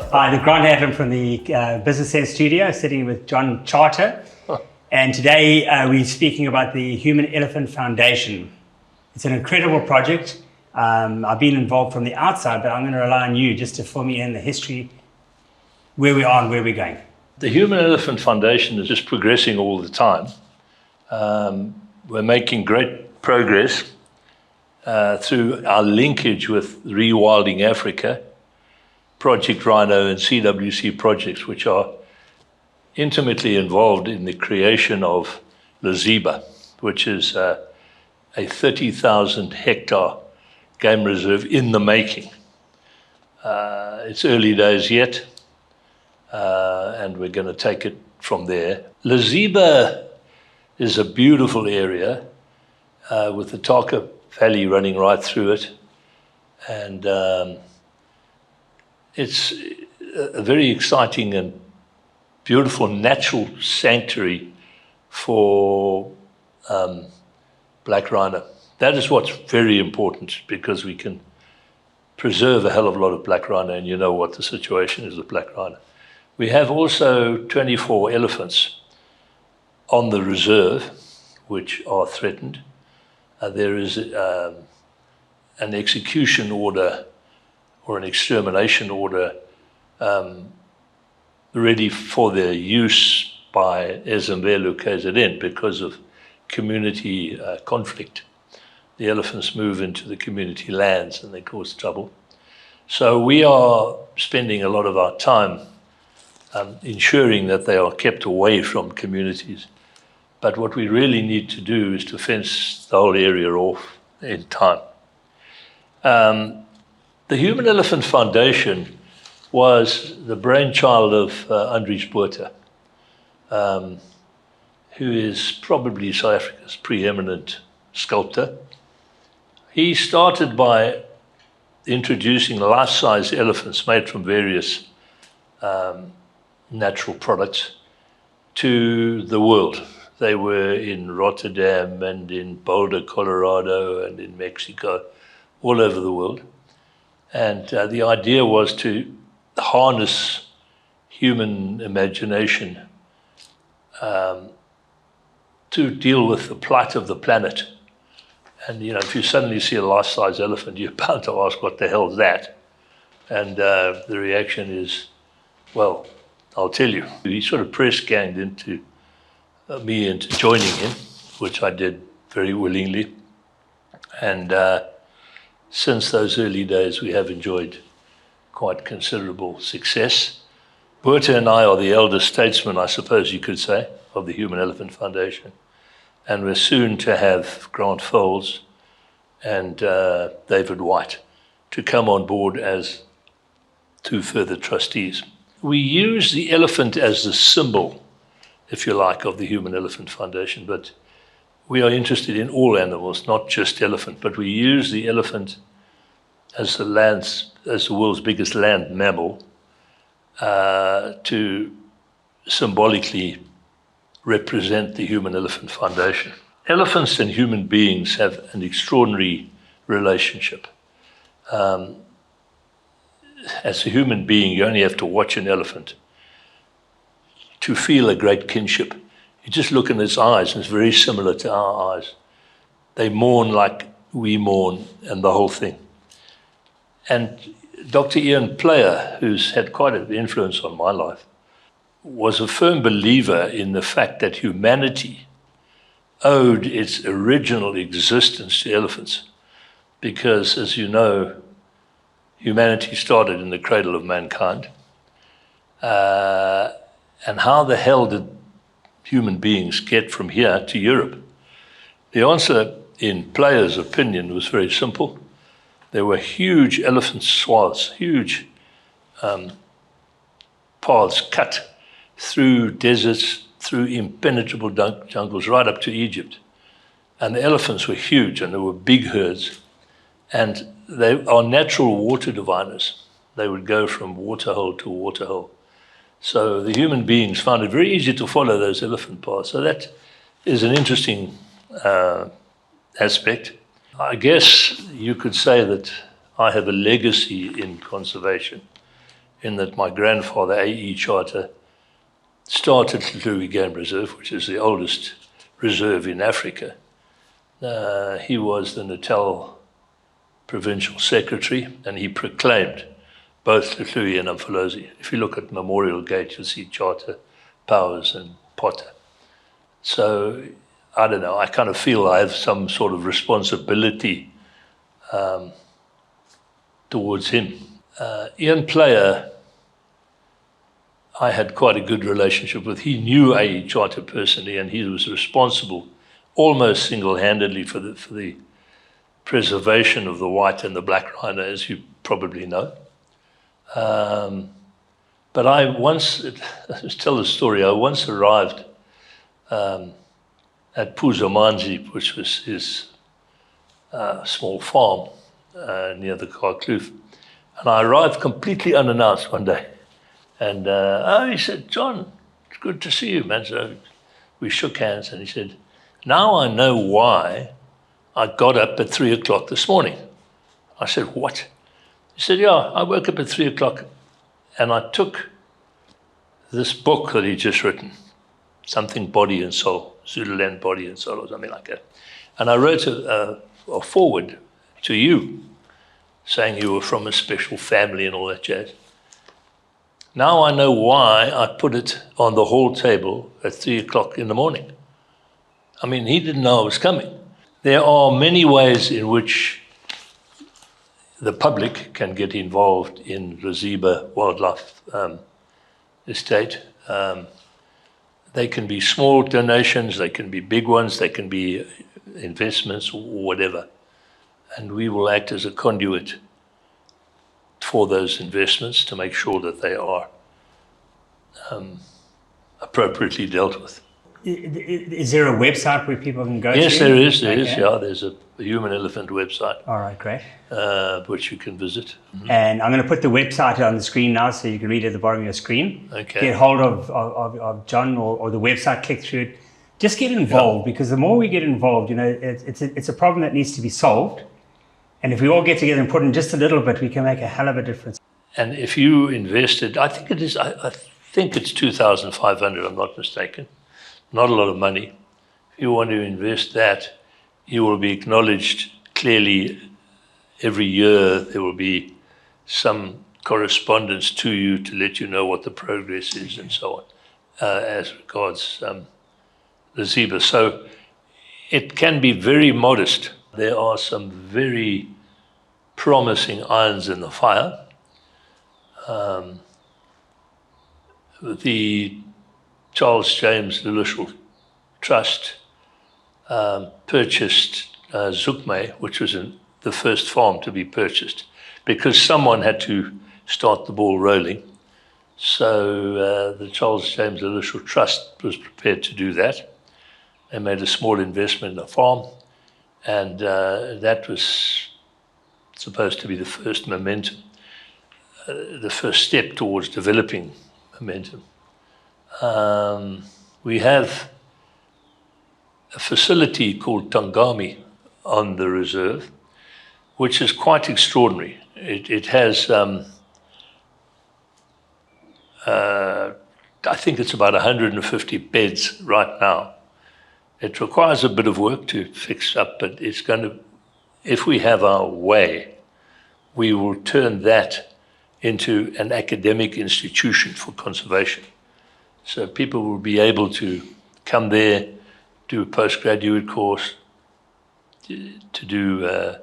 Hi, the Grant Adam from the Business Sense studio, sitting with John Charter. And today we're speaking about the Human Elephant Foundation. It's an incredible project. I've been involved from the outside, but I'm going to rely on you just to fill me in the history, where we are and where we're going. The Human Elephant Foundation is just progressing all the time. We're making great progress through our linkage with Rewilding Africa, Project Rhino and CWC projects, which are intimately involved in the creation of Loziba, which is a 30,000 hectare game reserve in the making. It's early days yet, and we're going to take it from there. Loziba is a beautiful area with the Taka Valley running right through it, and it's a very exciting and beautiful natural sanctuary for black rhino. That is what's very important, because we can preserve a hell of a lot of black rhino, and you know what the situation is with black rhino. We have also 24 elephants on the reserve which are threatened. There is an execution order or an extermination order ready for their use by Ezemvelo KZN because of community conflict. The elephants move into the community lands and they cause trouble. So we are spending a lot of our time ensuring that they are kept away from communities. But what we really need to do is to fence the whole area off in time. The Human Elephant Foundation was the brainchild of Andries Botha, who is probably South Africa's preeminent sculptor. He started by introducing life-size elephants made from various natural products to the world. They were in Rotterdam and in Boulder, Colorado, and in Mexico, all over the world. And the idea was to harness human imagination to deal with the plight of the planet. And, you know, if you suddenly see a life-size elephant, you're bound to ask, what the hell is that? And the reaction is, well, I'll tell you. He sort of press-ganged into me into joining him, which I did very willingly. And since those early days, we have enjoyed quite considerable success. Botha and I are the elder statesmen, I suppose you could say, of the Human Elephant Foundation. And we're soon to have Grant Foles and David White to come on board as two further trustees. We use the elephant as the symbol, if you like, of the Human Elephant Foundation, but we are interested in all animals, not just elephant, but we use the elephant as the world's biggest land mammal to symbolically represent the Human Elephant Foundation. Elephants and human beings have an extraordinary relationship. As a human being, you only have to watch an elephant to feel a great kinship. You just look in its eyes, and it's very similar to our eyes. They mourn like we mourn, and the whole thing. And Dr. Ian Player, who's had quite an influence on my life, was a firm believer in the fact that humanity owed its original existence to elephants. Because, as you know, humanity started in the cradle of mankind. And how the hell did human beings get from here to Europe? The answer, in Player's opinion, was very simple. There were huge elephant swaths, huge paths cut through deserts, through impenetrable jungles, right up to Egypt. And the elephants were huge, and there were big herds. And they are natural water diviners. They would go from waterhole to waterhole. So the human beings found it very easy to follow those elephant paths. So that is an interesting aspect. I guess you could say that I have a legacy in conservation in that my grandfather, A.E. Charter, started Louis Game Reserve, which is the oldest reserve in Africa. He was the Natal provincial secretary, and he proclaimed both Louis and Umfolozi. If you look at Memorial Gate, you'll see Charter, Powers, and Potter. So, I don't know, I kind of feel I have some sort of responsibility towards him. Ian Player, I had quite a good relationship with. He knew A.E. Charter personally, and he was responsible almost single-handedly for the preservation of the white and the black rhino, as you probably know. But I once, let's tell the story, I once arrived at Puzamanzi, which was his small farm near the Karkloof. And I arrived completely unannounced one day. And he said, "John, it's good to see you, man." So we shook hands, and he said, "Now I know why I got up at 3 o'clock this morning." I said, "What?" He said, "Yeah, I woke up at 3 o'clock and I took this book that he'd just written, something Body and Soul, Zululand Body and Soul, or something like that. And I wrote a foreword to you, saying you were from a special family and all that jazz. Now I know why I put it on the hall table at 3 o'clock in the morning." I mean, he didn't know I was coming. There are many ways in which the public can get involved in Loziba Wildlife Estate. They can be small donations, they can be big ones, they can be investments or whatever. And we will act as a conduit for those investments to make sure that they are appropriately dealt with. Is there a website where people can go to? Yes, there is, yeah. There's a Human Elephant website. All right, great. Which you can visit. Mm-hmm. And I'm going to put the website on the screen now so you can read it at the bottom of your screen. Okay. Get hold of John or the website, click through it. Just get involved, because the more we get involved, it's a problem that needs to be solved. And if we all get together and put in just a little bit, we can make a hell of a difference. And if you invested, I think it's 2,500, I'm not mistaken. Not a lot of money. If you want to invest that, you will be acknowledged clearly every year. There will be some correspondence to you to let you know what the progress is and so on, as regards Loziba. So it can be very modest. There are some very promising irons in the fire. The Charles James Lilishal Trust purchased Zukme, which was the first farm to be purchased, because someone had to start the ball rolling. So the Charles James Lilishal Trust was prepared to do that. They made a small investment in a farm, and that was supposed to be the first momentum, the first step towards developing momentum. We have a facility called Tangami on the reserve, which is quite extraordinary. It has, I think it's about 150 beds right now. It requires a bit of work to fix up, but it's going to, if we have our way, we will turn that into an academic institution for conservation. So people will be able to come there, do a postgraduate course, to do a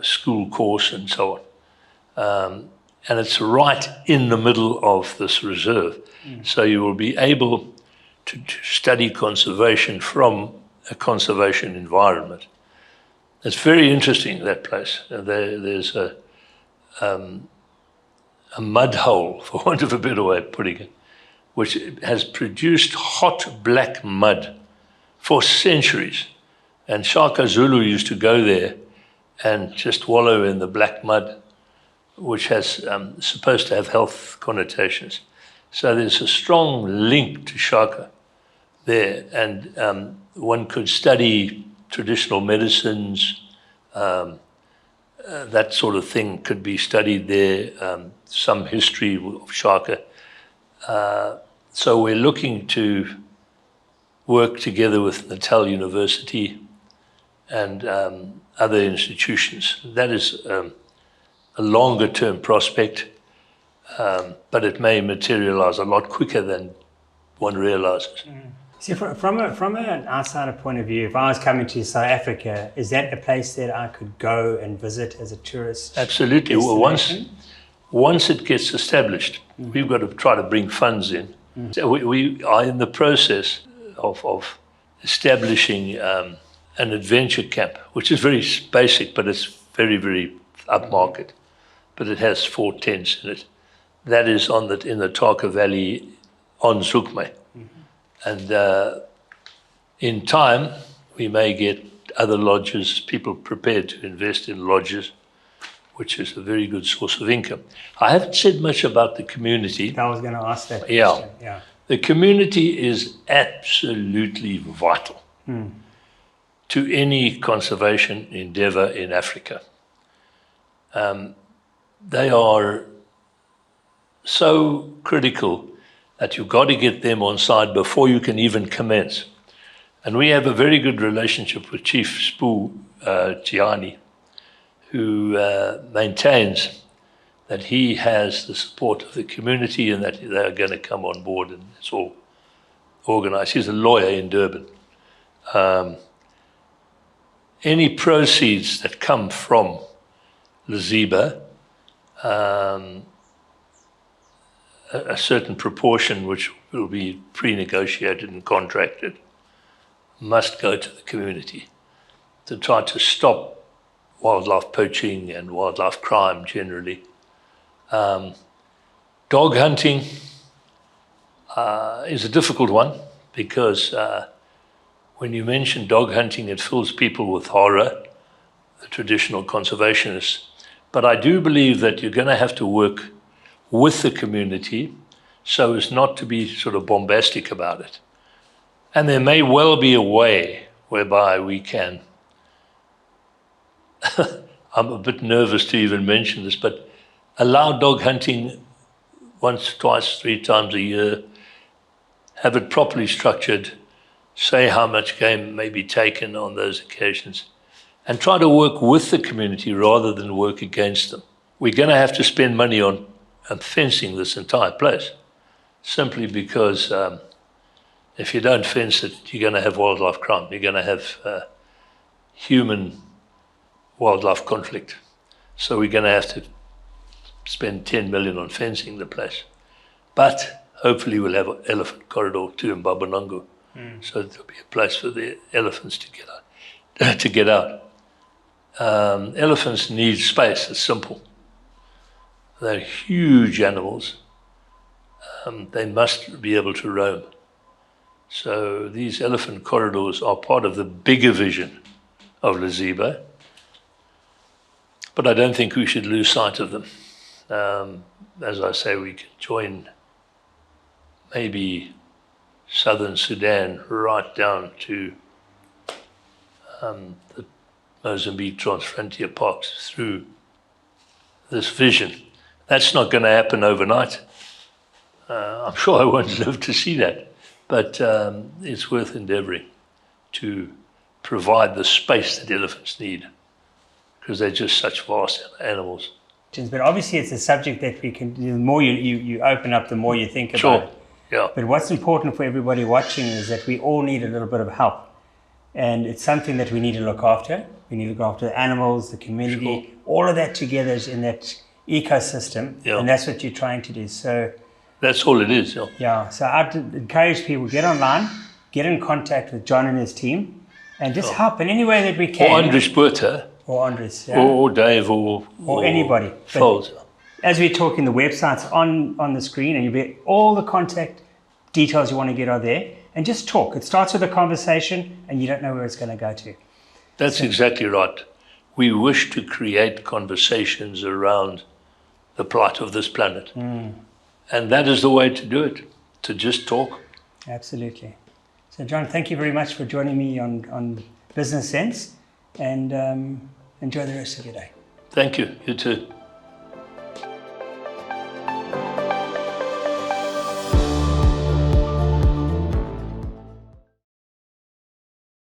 school course and so on. And it's right in the middle of this reserve. So you will be able to study conservation from a conservation environment. It's very interesting, that place. There's a mud hole, for want of a better way of putting it, which has produced hot black mud for centuries. And Shaka Zulu used to go there and just wallow in the black mud, which has supposed to have health connotations. So there's a strong link to Shaka there, and one could study traditional medicines, that sort of thing could be studied there, some history of Shaka. So we're looking to work together with Natal University and other institutions. That is a longer term prospect, but it may materialize a lot quicker than one realizes. See, from an outsider point of view, if I was coming to South Africa, is that a place that I could go and visit as a tourist? Absolutely. Well, once it gets established, we've got to try to bring funds in. So we are in the process of establishing an adventure camp, which is very basic, but it's very, very upmarket. But it has 4 tents in it. That is in the Taka Valley on Zukme. And in time, we may get other lodges, people prepared to invest in lodges, which is a very good source of income. I haven't said much about the community. I was going to ask that Yeah. question. Yeah. The community is absolutely vital to any conservation endeavor in Africa. They are so critical that you've got to get them on side before you can even commence. And we have a very good relationship with Chief Spoo Gianni, who maintains that he has the support of the community and that they're going to come on board, and it's all organized. He's a lawyer in Durban. Any proceeds that come from Loziba, a certain proportion which will be pre-negotiated and contracted, must go to the community to try to stop wildlife poaching and wildlife crime generally. Dog hunting is a difficult one because when you mention dog hunting, it fills people with horror, the traditional conservationists. But I do believe that you're going to have to work with the community so as not to be sort of bombastic about it. And there may well be a way whereby we can, I'm a bit nervous to even mention this, but allow dog hunting once, twice, 3 times a year, have it properly structured, say how much game may be taken on those occasions, and try to work with the community rather than work against them. We're going to have to spend money on fencing this entire place, simply because if you don't fence it, you're going to have wildlife crime. You're going to have human-wildlife conflict. So we're going to have to spend 10 million on fencing the place. But hopefully we'll have an elephant corridor too in Babanango. So there'll be a place for the elephants to get out. Elephants need space, it's simple. They're huge animals. They must be able to roam. So these elephant corridors are part of the bigger vision of Loziba. But I don't think we should lose sight of them. As I say, we could join maybe southern Sudan right down to the Mozambique Transfrontier Parks through this vision. That's not going to happen overnight. I'm sure I won't live to see that, but it's worth endeavoring to provide the space that elephants need, because they're just such vast animals. But obviously it's a subject that we can, the more you open up, the more you think about Sure. it. Yeah. But what's important for everybody watching is that we all need a little bit of help. And it's something that we need to look after. We need to look after the animals, the community, Sure. all of that together is in that ecosystem. Yeah. And that's what you're trying to do. So, That's all it is. Yeah. yeah, so I'd encourage people, get online, get in contact with John and his team, and just help in any way that we can. Or Andries Botha, Or Andres, yeah. or Dave, or anybody. But Foles. as we're talking, the website's on the screen, and you'll be all the contact details you want to get are there. And just talk. It starts with a conversation, and you don't know where it's going to go to. That's exactly right. We wish to create conversations around the plight of this planet. And that is the way to do it, to just talk. Absolutely. So, John, thank you very much for joining me on Business Sense, and enjoy the rest of your day. Thank you. You too.